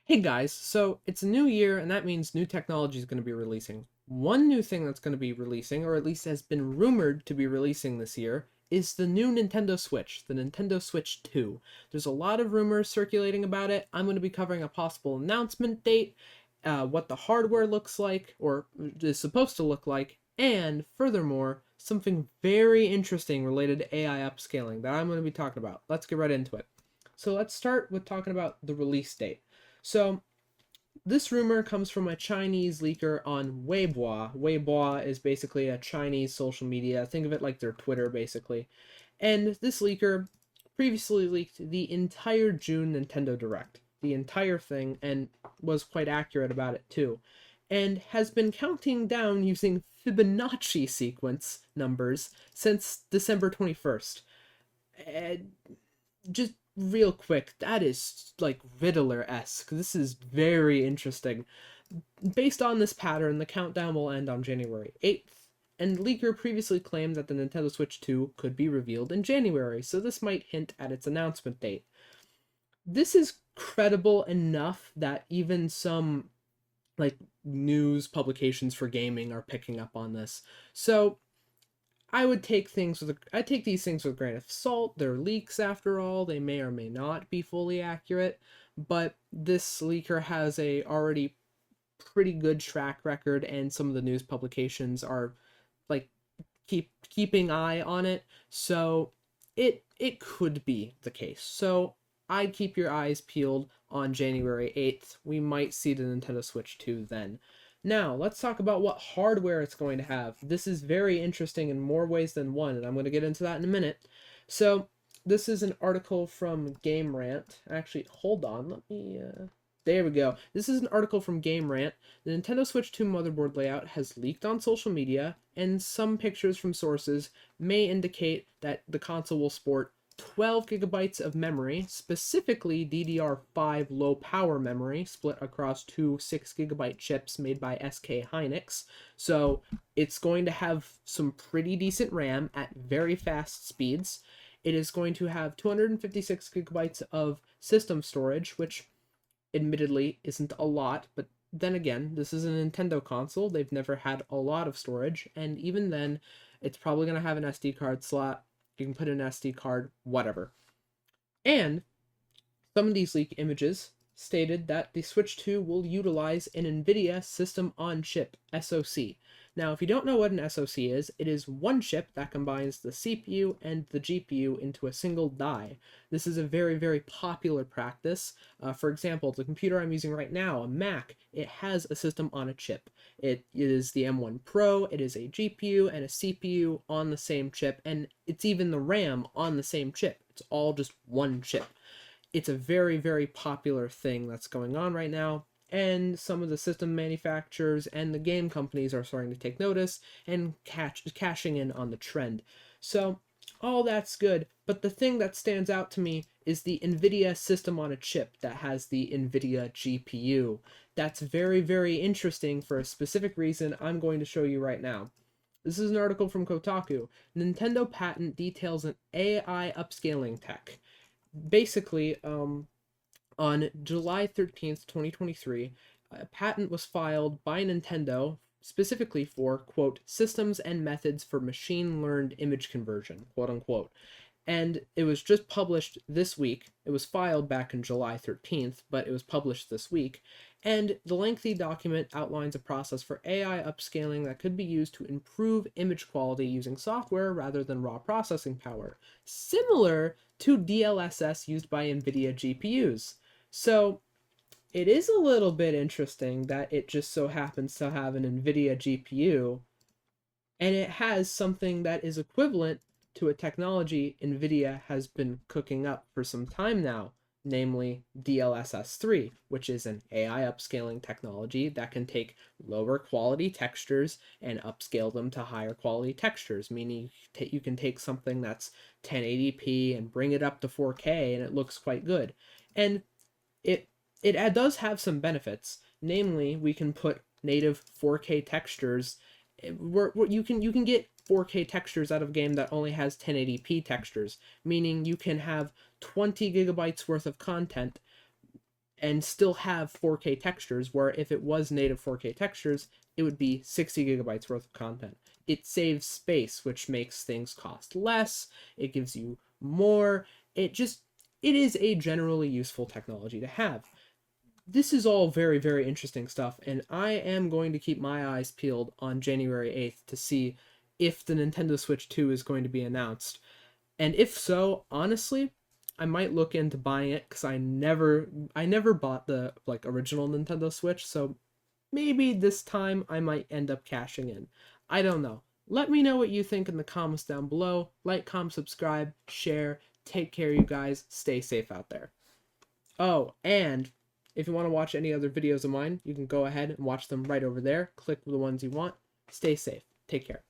Hey guys, so it's a new year and that means new technology is going to be releasing. One new thing that's going to be releasing, or at least has been rumored to be releasing this year, is the new Nintendo Switch, the Nintendo Switch 2. There's a lot of rumors circulating about it. I'm going to be covering a possible announcement date, what the hardware looks like, or is supposed to look like, and furthermore, something very interesting related to AI upscaling that I'm going to be talking about. Let's get right into it. So let's start with talking about the release date. So this rumor comes from a Chinese leaker on Weibo. Weibo is basically a Chinese social media. Think of it like their Twitter, basically. And this leaker previously leaked the entire June Nintendo Direct, the entire thing, and was quite accurate about it too. And has been counting down using Fibonacci sequence numbers since December 21st. And just real quick, that is like Riddler-esque. This is very interesting. Based on this pattern, the countdown will end on January 8th, and Leaker previously claimed that the Nintendo Switch 2 could be revealed in January, so this might hint at its announcement date. This is credible enough that even some like news publications for gaming are picking up on this. So I take these things with a grain of salt. They're leaks after all. They may or may not be fully accurate, but this leaker has a already pretty good track record, and some of the news publications are like keeping eye on it. So it could be the case. So I'd keep your eyes peeled on January 8th. We might see the Nintendo Switch 2 then. Now, let's talk about what hardware it's going to have. This is very interesting in more ways than one, and I'm going to get into that in a minute. So, this is an article from Game Rant. Actually, hold on, let me there we go. This is an article from Game Rant. The Nintendo Switch 2 motherboard layout has leaked on social media, and some pictures from sources may indicate that the console will sport 12 gigabytes of memory, specifically DDR5 low power memory, split across two 6 gigabyte chips made by SK Hynix. So it's going to have some pretty decent RAM at very fast speeds. It is going to have 256 gigabytes of system storage, which admittedly isn't a lot, but then again, this is a Nintendo console. They've never had a lot of storage, and even then, it's probably going to have an SD card slot. You can put in an SD card, whatever. And some of these leak images stated that the Switch 2 will utilize an NVIDIA System on Chip, SoC. Now, if you don't know what an SoC is, it is one chip that combines the CPU and the GPU into a single die. This is a very, very popular practice. For example, the computer I'm using right now, a Mac, it has a system on a chip. It is the M1 Pro, it is a GPU and a CPU on the same chip, and it's even the RAM on the same chip. It's all just one chip. It's a very, very popular thing that's going on right now, and some of the system manufacturers and the game companies are starting to take notice and cashing in on the trend. So all that's good, but the thing that stands out to me is the NVIDIA system on a chip that has the NVIDIA GPU. That's very, very interesting for a specific reason I'm going to show you right now. This is an article from Kotaku. Nintendo patent details an AI upscaling tech. Basically, on July 13th, 2023, a patent was filed by Nintendo specifically for, quote, systems and methods for machine learned image conversion, quote unquote. And it was just published this week. It was filed back on July 13th, but it was published this week. And the lengthy document outlines a process for AI upscaling that could be used to improve image quality using software rather than raw processing power, similar to DLSS used by NVIDIA GPUs. So it is a little bit interesting that it just so happens to have an NVIDIA GPU, and it has something that is equivalent to a technology NVIDIA has been cooking up for some time now, namely DLSS3, which is an AI upscaling technology that can take lower quality textures and upscale them to higher quality textures, meaning you can take something that's 1080p and bring it up to 4K and it looks quite good. And it does have some benefits, namely we can put native 4K textures where you can get 4K textures out of a game that only has 1080p textures, meaning you can have 20 gigabytes worth of content and still have 4K textures, where if it was native 4K textures, it would be 60 gigabytes worth of content. It saves space, which makes things cost less. It gives you more. It is a generally useful technology to have. This is all very, very interesting stuff, and I am going to keep my eyes peeled on January 8th to see if the Nintendo Switch 2 is going to be announced. And if so, honestly, I might look into buying it because I never bought the like original Nintendo Switch, so maybe this time I might end up cashing in. I don't know. Let me know what you think in the comments down below. Like, comment, subscribe, share. Take care, you guys. Stay safe out there. Oh, and if you want to watch any other videos of mine, you can go ahead and watch them right over there. Click the ones you want. Stay safe. Take care.